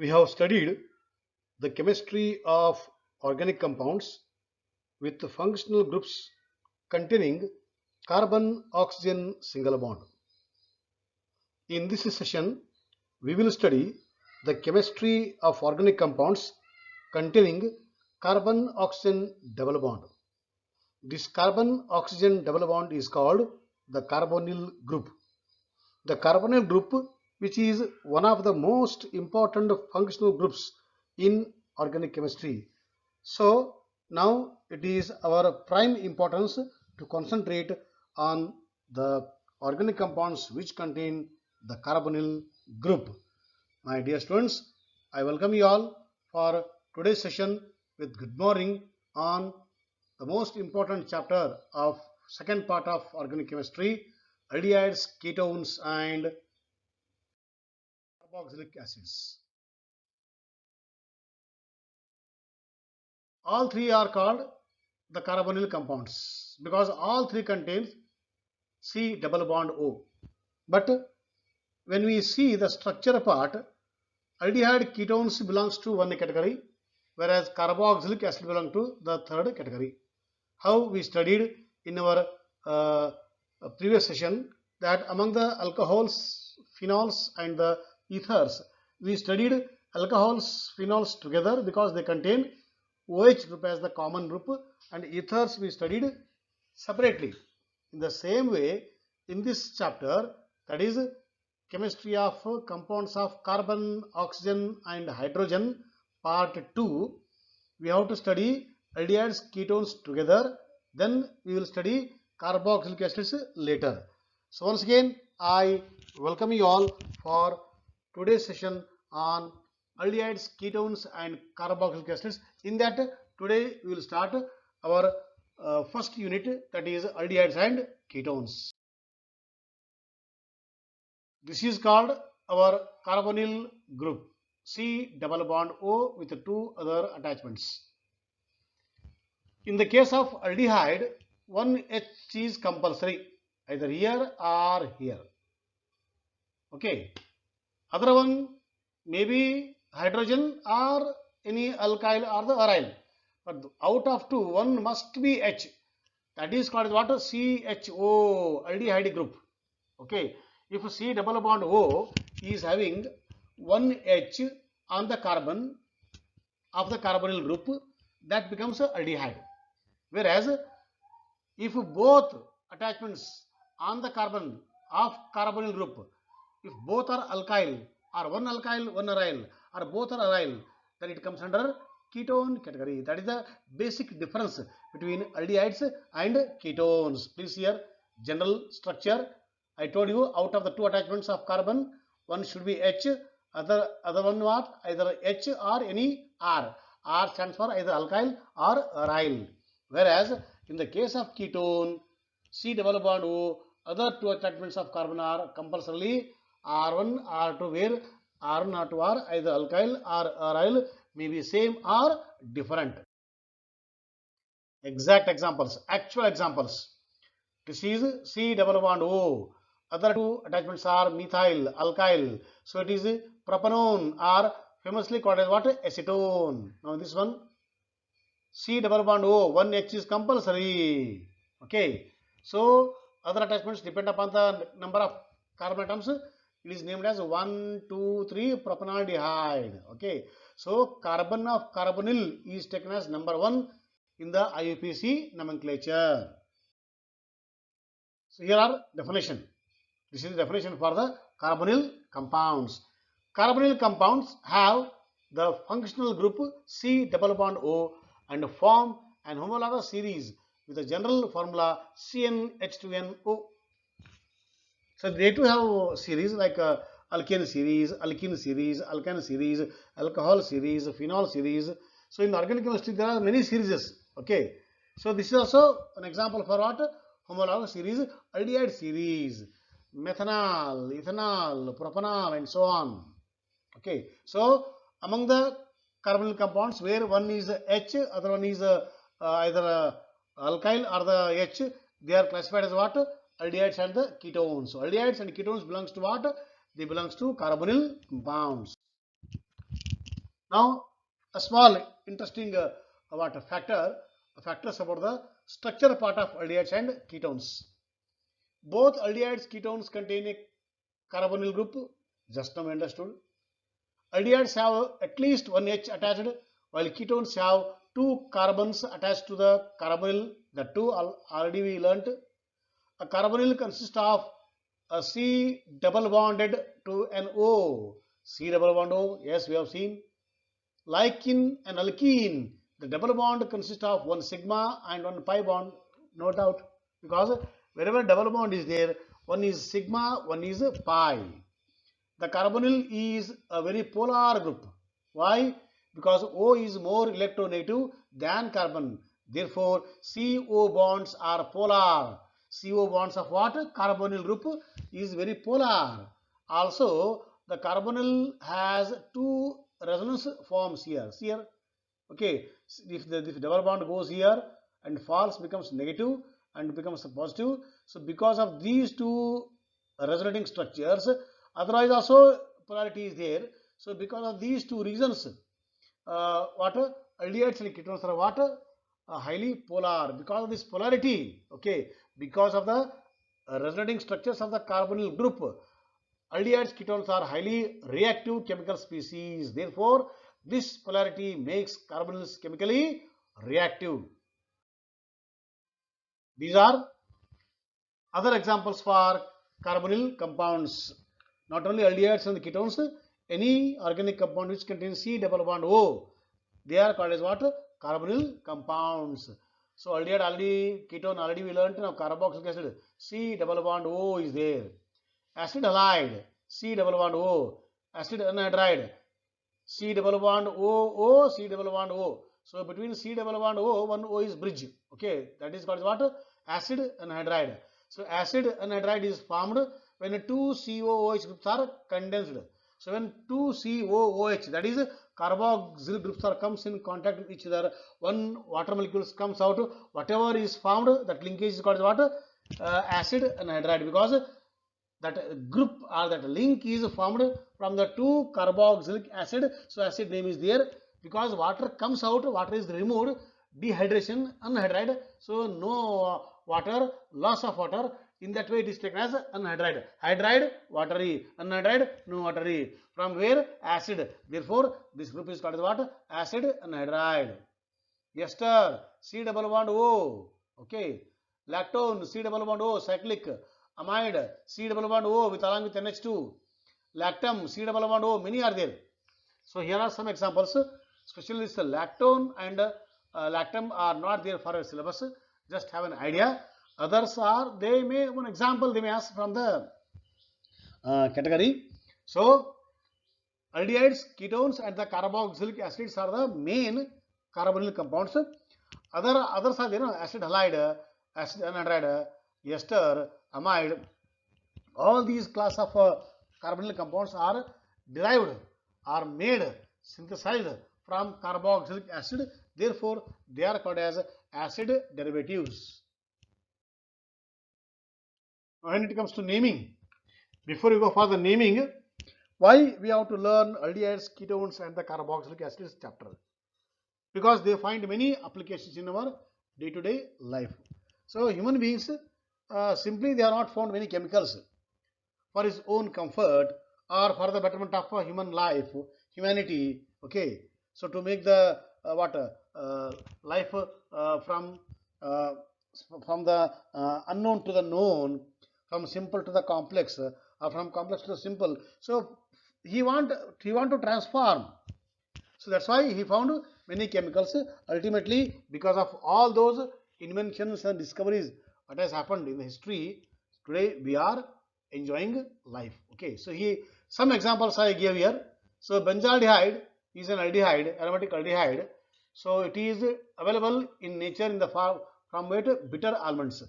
We have studied the chemistry of organic compounds with the functional groups containing carbon-oxygen single bond. In this session, we will study the chemistry of organic compounds containing carbon-oxygen double bond. This carbon-oxygen double bond is called the carbonyl group. The carbonyl group, which is one of the most important functional groups in organic chemistry. So now it is our prime importance to concentrate on the organic compounds which contain the carbonyl group. My dear students, I welcome you all for today's session with good morning on the most important chapter of second part of organic chemistry, aldehydes, ketones and carboxylic acids. All three are called the carbonyl compounds because all three contains C double bond O. But when we see the structure part, aldehyde ketones belongs to one category, whereas carboxylic acid belongs to the third category. How we studied in our previous session that among the alcohols, phenols and the ethers, we studied alcohols, phenols together because they contain OH group as the common group, and ethers we studied separately. In the same way, in this chapter, that is chemistry of compounds of carbon, oxygen and hydrogen, part 2, we have to study aldehydes, ketones together. Then we will study carboxylic acids later. So once again, I welcome you all for today's session on aldehydes, ketones and carboxylic acids. In that, today we will start our first unit, that is aldehydes and ketones. This is called our carbonyl group, C double bond O with two other attachments. In the case of aldehyde, one H is compulsory, either here or here. Okay. Other one may be hydrogen or any alkyl or the aryl. But out of two, one must be H. That is called what? CHO, aldehyde group. Okay. If C double bond O is having one H on the carbon of the carbonyl group, that becomes aldehyde. Whereas if both attachments on the carbon of carbonyl group, if both are alkyl or one alkyl, one aryl, or both are aryl, then it comes under ketone category. That is the basic difference between aldehydes and ketones. Please here, general structure. I told you out of the two attachments of carbon, one should be H, other one what? Either H or any R. R stands for either alkyl or aryl. Whereas in the case of ketone, C double bond O, other two attachments of carbon are compulsorily R1, R2, where R1, R2 are either alkyl or aryl, may be same or different. Exact examples, actual examples. This is C double bond O. Other two attachments are methyl, alkyl. So it is propanone, or famously called as what? Acetone. Now this one, C double bond O, one H is compulsory. Okay. So other attachments depend upon the number of carbon atoms. It is named as 1, 2, 3 propanaldehyde. Okay. So carbon of carbonyl is taken as number 1 in the IUPAC nomenclature. So here are definition. This is the definition for the carbonyl compounds. Carbonyl compounds have the functional group C double bond O and form an homologous series with a general formula CnH2nO. So they too have series like alkane series, alkene series, alkyne series, alcohol series, phenol series. So in organic chemistry there are many series. Okay. So this is also an example for what? Homologous series, aldehyde series, methanol, ethanol, propanol and so on. Okay. So among the carbonyl compounds where one is H, other one is either alkyl or the H, they are classified as what? Aldehydes and the ketones. So aldehydes and ketones belongs to what? They belongs to carbonyl compounds. Now, a small interesting factors about the structure part of aldehydes and ketones. Both aldehydes ketones contain a carbonyl group, just now understood. Aldehydes have at least one H attached, while ketones have two carbons attached to the carbonyl. The two already we learnt. A carbonyl consists of a C double bonded to an O. C double bond O, yes, we have seen. Like in an alkene, the double bond consists of one sigma and one pi bond, no doubt, because wherever double bond is there, one is sigma, one is pi. The carbonyl is a very polar group. Why? Because O is more electronegative than carbon. Therefore, CO bonds are polar. CO bonds of what? Carbonyl group is very polar. Also, the carbonyl has two resonance forms here. See here. Okay. If the double bond goes here and falls, becomes negative and becomes positive. So, because of these two resonating structures, otherwise also polarity is there. So, because of these two reasons, what aldehydes and ketones are what highly polar. Because of this polarity, okay, because of the resonating structures of the carbonyl group, aldehydes ketones are highly reactive chemical species. Therefore, this polarity makes carbonyls chemically reactive. These are other examples for carbonyl compounds. Not only aldehydes and ketones, any organic compound which contains C double bond O, they are called as what? Carbonyl compounds. So aldehyde already, ketone already we learnt. Now carboxylic acid, C double bond O is there. Acid halide, C double bond O. Acid anhydride, C double bond O, O, C double bond O. So between C double bond O, one O is bridge. Okay, that is called what? Acid anhydride. So acid anhydride is formed when two COOH groups are condensed. So when two COOH, that is carboxyl groups are comes in contact with each other, one water molecules comes out, whatever is formed, that linkage is called what? Acid anhydride, because that group or that link is formed from the two carboxylic acid. So acid name is there because water comes out, water is removed, dehydration, anhydride. So no water, loss of water. In that way it is taken as anhydride. Hydride, watery. Anhydride, no watery. From where? Acid. Therefore, this group is called as what? Acid anhydride. Ester, C double bond O. Okay. Lactone, C double bond O, cyclic. Amide, C double bond O with along with NH2. Lactam, C double bond O, many are there. So here are some examples. Especially this lactone and lactam are not there for a syllabus. Just have an idea. Others are, they may, one example they may ask from the category. So aldehydes, ketones and the carboxylic acids are the main carbonyl compounds. Others are there, acid halide, acid anhydride, ester, amide. All these class of carbonyl compounds are derived, are made, synthesized from carboxylic acid. Therefore, they are called as acid derivatives. When it comes to naming, before you go for the naming, why we have to learn aldehydes, ketones and the carboxylic acids chapter? Because they find many applications in our day-to-day life. So human beings, simply they are not found many chemicals for his own comfort or for the betterment of human life, humanity. Okay, so to make the life from the unknown to the known, from simple to the complex, or from complex to the simple. So he want to transform. So that's why he found many chemicals. Ultimately, because of all those inventions and discoveries what has happened in the history, today we are enjoying life. Okay, so some examples I gave here. So benzaldehyde is an aldehyde, aromatic aldehyde. So it is available in nature in the form from bitter almonds.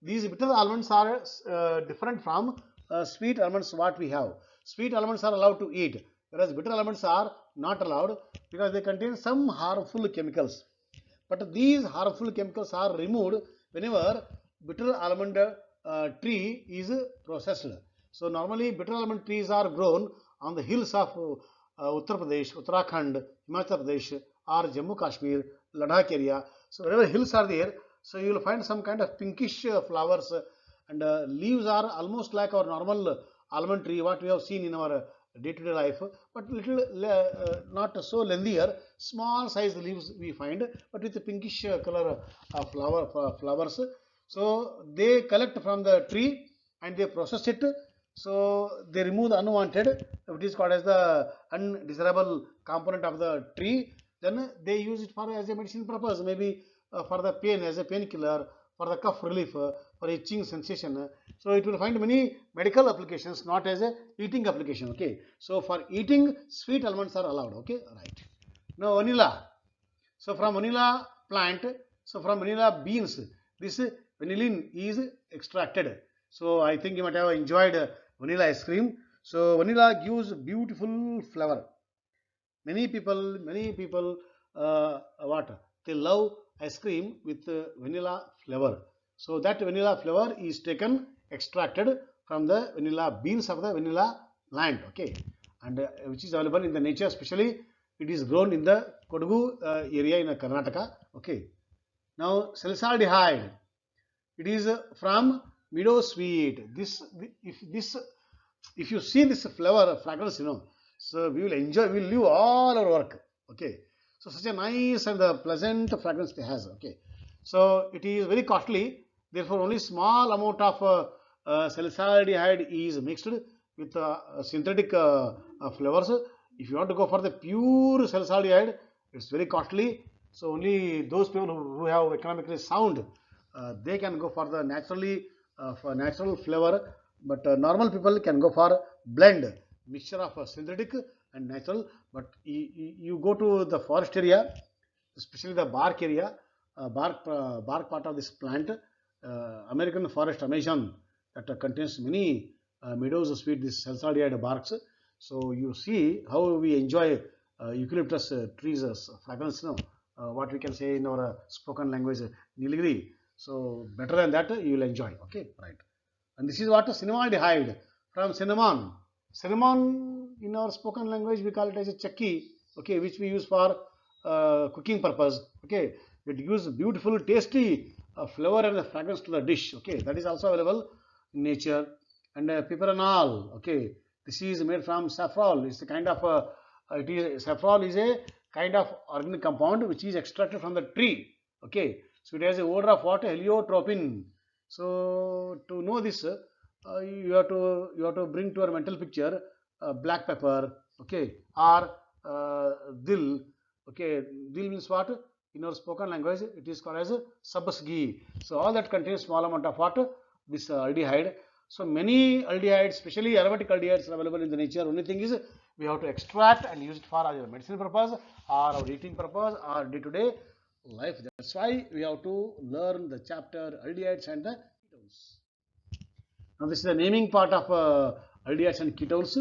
These bitter almonds are different from sweet almonds what we have. Sweet almonds are allowed to eat, whereas bitter almonds are not allowed because they contain some harmful chemicals. But these harmful chemicals are removed whenever bitter almond tree is processed. So normally bitter almond trees are grown on the hills of Uttar Pradesh, Uttarakhand, Himachal Pradesh or Jammu Kashmir, Ladakh area. So wherever hills are there, so you will find some kind of pinkish flowers and leaves are almost like our normal almond tree, what we have seen in our day-to-day life, but little not so lengthier, small size leaves we find, but with a pinkish color flowers. So they collect from the tree and they process it. So they remove the unwanted, it is called as the undesirable component of the tree. Then they use it for as a medicine purpose, maybe for the pain as a painkiller, for the cough relief, for itching sensation. So it will find many medical applications, not as a eating application. Okay. So for eating, sweet almonds are allowed. Okay. Right. Now vanilla. So from vanilla plant, so from vanilla beans, this vanillin is extracted. So I think you might have enjoyed vanilla ice cream. So vanilla gives beautiful flavor. Many people, what they love ice cream with vanilla flavor. So that vanilla flavor is taken, extracted from the vanilla beans of the vanilla plant. Okay, and which is available in the nature. Especially, it is grown in the Kodagu area in Karnataka. Okay. Now salicylic, it is from meadow sweet. If you see this flower fragrance, so we will enjoy, we will leave all our work. Okay. So such a nice and pleasant fragrance it has. Okay. So it is very costly. Therefore, only small amount of salicylic is mixed with synthetic flavors. If you want to go for the pure salicylic, it's very costly. So only those people who have economically sound, they can go for the for natural flavor. But normal people can go for blend, mixture of synthetic and natural. But you go to the forest area, especially the bark area, bark part of this plant, American forest Amazon, that contains many meadows of sweet, this salicylic barks. So you see how we enjoy eucalyptus trees fragrance, what we can say in our spoken language, Nilgiri. So better than that you will enjoy. Okay, right. And this is what a cinnamaldehyde from cinnamon. Cinnamon in our spoken language we call it as a chakki. Okay, which we use for cooking purpose. Okay, it gives beautiful, tasty flavor and fragrance to the dish. Okay, that is also available in nature. And piperonal. Okay, this is made from saffron. It's a kind of saffron is a kind of organic compound which is extracted from the tree. Okay, so it has a odor of what? Heliotropin. So to know this, you have to bring to our mental picture black pepper, okay, or dill. Okay, dill means what? In our spoken language, it is called as sabasgi. So all that contains small amount of what? This aldehyde. So many aldehydes, especially aromatic aldehydes, are available in the nature. Only thing is we have to extract and use it for either medicinal purpose or our eating purpose or day-to-day life. That's why we have to learn the chapter aldehydes and the ketones. Now this is the naming part of aldehydes and ketones.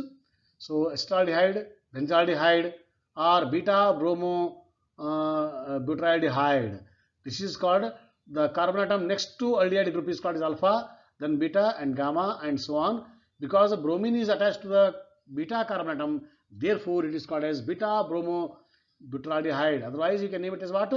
So acetaldehyde, benzaldehyde, or beta bromo butyraldehyde. This is called the carbon atom next to aldehyde group is called as alpha, then beta and gamma and so on. Because the bromine is attached to the beta carbon atom, therefore it is called as beta bromo butyraldehyde. Otherwise you can name it as what?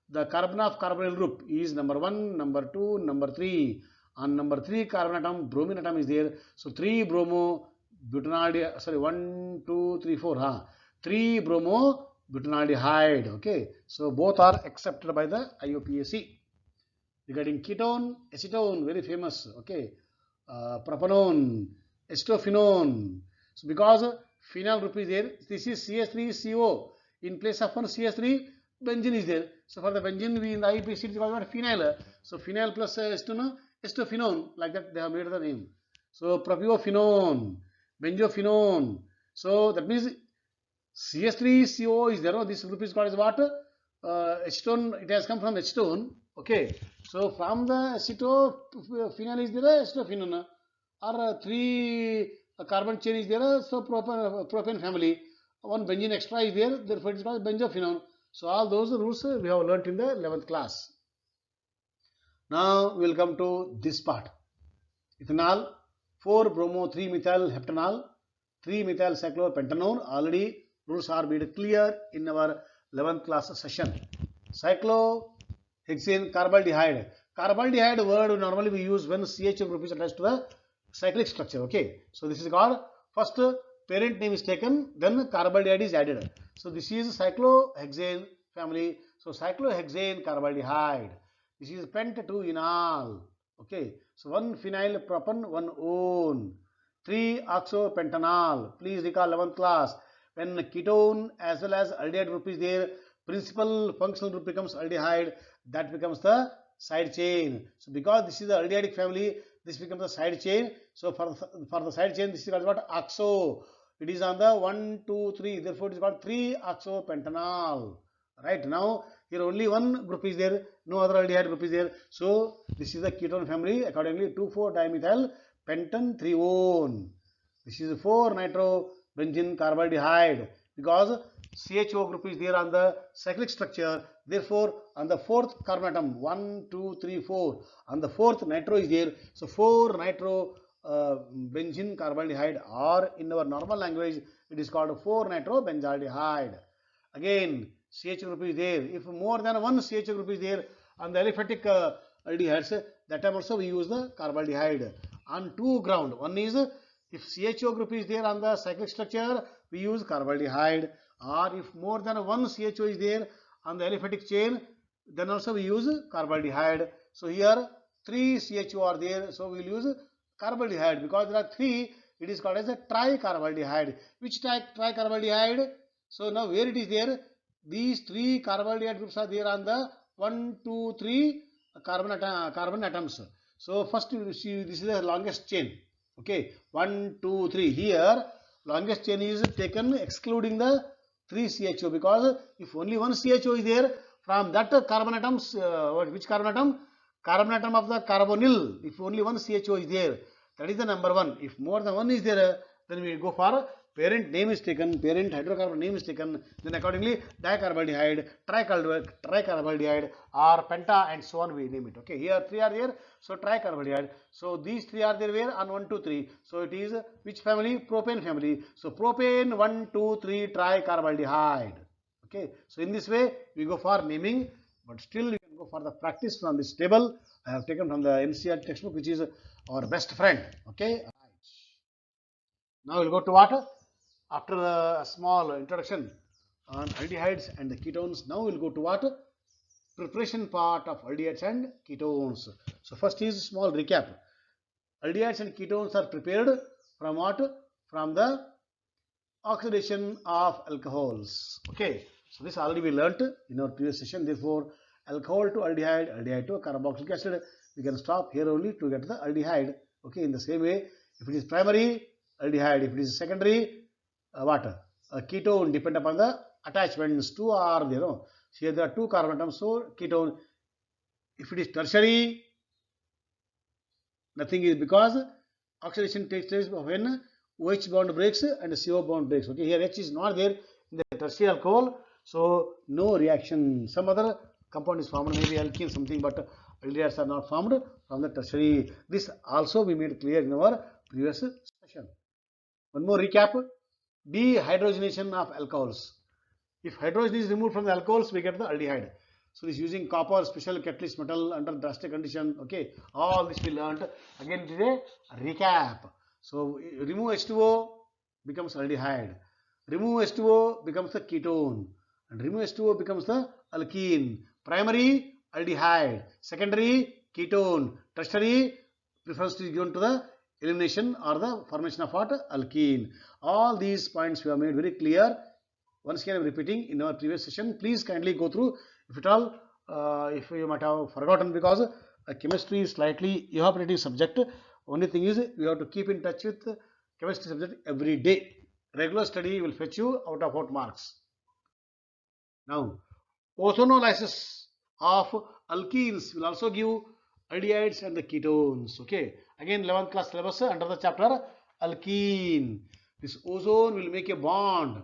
The carbon of carbonyl group is number 1, number 2, number 3. On number 3 carbon atom, bromine atom is there. So 3 bromo butanaldehyde, sorry, 1, 2, 3, 4. 3 bromo butanaldehyde. Okay. So both are accepted by the IUPAC. Regarding ketone, acetone, very famous. Okay. Propanone, acetophenone. So because phenyl group is there, this is CH3CO. In place of one CH3, benzene is there. So for the benzene, we in the IUPAC it is called phenyl. So phenyl plus acetone, acetophenone, like that they have made the name. So propiophenone, benzophenone. So that means CH3CO is there. No? This group is called as what? Acetone. It has come from acetone. Okay. So from the acetophenol is there acetophenone, or 3 carbon chain is there. So propane family. One benzene extra is there. Therefore it is called benzophenone. So all those rules we have learnt in the 11th class. Now we will come to this part. Ethanol, 4-bromo 3-methyl heptanol, 3-methyl cyclopentanone, already rules are made clear in our 11th class session. Cyclohexane carbaldehyde. Carbaldehyde word normally we use when CH group is attached to the cyclic structure. Okay, so this is called, first parent name is taken, then carbaldehyde is added. So this is cyclohexane family. So cyclohexane carbaldehyde. This is pent-2-enol. Okay, so 1-phenyl propan 1-one, 3-oxopentanol. Please recall 11th class. When ketone as well as aldehyde group is there, principal functional group becomes aldehyde. That becomes the side chain. So because this is the aldehydic family, this becomes the side chain. So for the side chain, this is called what? Oxo. It is on the 1, 2, 3. Therefore, it is called 3-oxopentanol. Right now, here only one group is there, no other aldehyde group is there. So this is the ketone family. Accordingly, 2,4-dimethyl pentan 3-one. This is 4-nitrobenzene carbaldehyde, because CHO group is there on the cyclic structure. Therefore, on the fourth carbon atom, 1, 2, 3, 4, on the fourth nitro is there. So 4-nitro benzene carbaldehyde, or in our normal language it is called 4-nitrobenzaldehyde. Again, CH group is there. If more than one CH group is there on the aliphatic aldehydes, that time also we use the carbaldehyde on two ground. One is, if CHO group is there on the cyclic structure, we use carbaldehyde, or if more than one CHO is there on the aliphatic chain, then also we use carbaldehyde. So here 3 CHO are there, so we will use carbaldehyde. Because there are 3, it is called as a tricarbaldehyde. Which tricarbaldehyde? So now where it is there, these 3 carbaldehyde groups are there on the 1, 2, 3 carbon atoms. So first you see, this is the longest chain. Okay, 1, 2, 3. Here longest chain is taken excluding the 3 CHO, because if only one CHO is there, from that carbon atoms, which carbon atom? Carbon atom of the carbonyl. If only one CHO is there, that is the number 1. If more than one is there, then we go for parent name is taken, parent hydrocarbon name is taken, then accordingly dicarbaldehyde, tricarbaldehyde, or penta, and so on we name it. Okay, here 3 are there, so tricarbaldehyde. So these 3 are there where? On 1, 2, 3. So it is which family? Propane family. So propane 1, 2, 3 tricarbaldehyde. Okay, so in this way we go for naming, but still you can go for the practice from this table. I have taken from the NCERT textbook, which is our best friend. Okay, now we'll go to what? After a small introduction on aldehydes and the ketones, now we'll go to what? Preparation part of aldehydes and ketones. So first is small recap. Aldehydes and ketones are prepared from what? From the oxidation of alcohols. Okay, so this already we learnt in our previous session. Therefore, alcohol to aldehyde, aldehyde to carboxylic acid. We can stop here only to get the aldehyde. Okay, in the same way, if it is primary, aldehyde. If it is secondary, a ketone, depend upon the attachments. 2 are there. No? Here there are 2 carbon atoms, so ketone. If it is tertiary, nothing is, because oxidation takes place when OH bond breaks and CO bond breaks. Okay, here H is not there in the tertiary alcohol, so no reaction. Some other compound is formed, maybe alkene something, but aldehydes are not formed from the tertiary. This also we made clear in our previous session. One more recap. Dehydrogenation of alcohols. If hydrogen is removed from the alcohols, we get the aldehyde. So this using copper, special catalyst metal under drastic condition. Okay, all this we learned. Again, it is a recap. So remove H2O becomes aldehyde. Remove H2O becomes the ketone, and remove H2O becomes the alkene. Primary aldehyde, secondary ketone, tertiary preference is given to the elimination or the formation of what? Alkene. All these points we have made very clear. Once again I am repeating in our previous session. Please kindly go through. If at all, if you might have forgotten, because chemistry is slightly evaporative subject. Only thing is, you have to keep in touch with chemistry subject every day. Regular study will fetch you out of out marks. Now, ozonolysis of alkenes will also give aldehydes and the ketones. Okay, again 11th class syllabus under the chapter alkene. This ozone will make a bond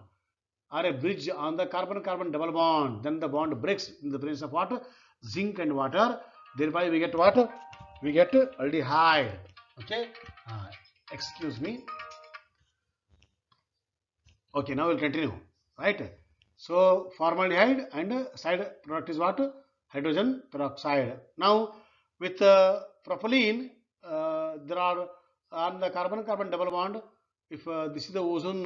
or a bridge on the carbon-carbon double bond. Then the bond breaks in the presence of water, zinc and water. Thereby we get what? We get aldehyde. Okay, excuse me. Okay, now we'll continue. right? So formaldehyde and side product is what? Hydrogen peroxide. Now with propylene, there are on the carbon-carbon double bond. If this is the ozone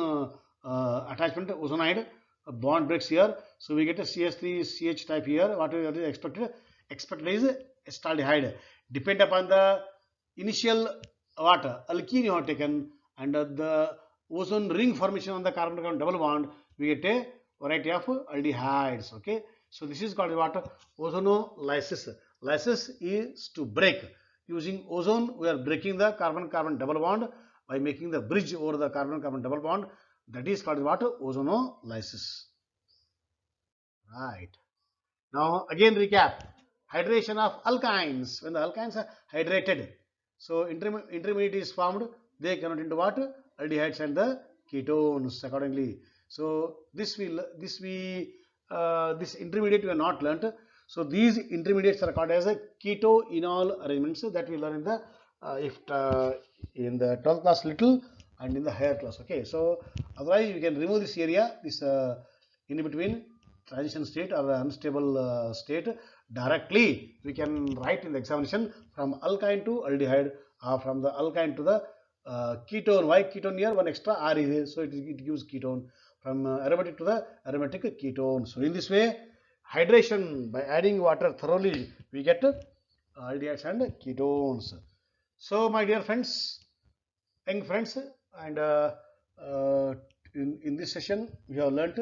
attachment, ozonide, a bond breaks here, so we get a CH3CH type here. What is expected? Expected is acetaldehyde. Depend upon the initial what alkene you have taken and the ozone ring formation on the carbon-carbon double bond, we get a variety of aldehydes. Okay, so this is called what? Ozonolysis. Lysis is to break. Using ozone, we are breaking the carbon-carbon double bond by making the bridge over the carbon-carbon double bond. That is called what? Ozonolysis. Right. Now again recap. Hydration of alkynes. When the alkynes are hydrated, so intermediate is formed. They convert into what? Aldehydes and the ketones accordingly. So this intermediate we have not learnt. So these intermediates are called as a keto-enol arrangements that we learn in the in the 12th class little and in the higher class. Okay, so otherwise you can remove this area, this in between transition state or unstable state. Directly we can write in the examination from alkyne to aldehyde or from the alkyne to the ketone. Why ketone here? One extra R is here, so it gives ketone. From aromatic to the aromatic ketone. So in this way, hydration by adding water thoroughly, we get aldehydes and ketones. So my dear friends, young friends, and in this session we have learnt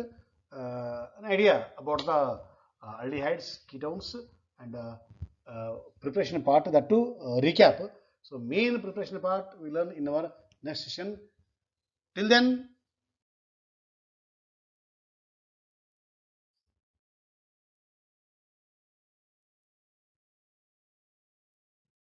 an idea about the aldehydes, ketones, and preparation part. That to recap. So main preparation part we learn in our next session. Till then,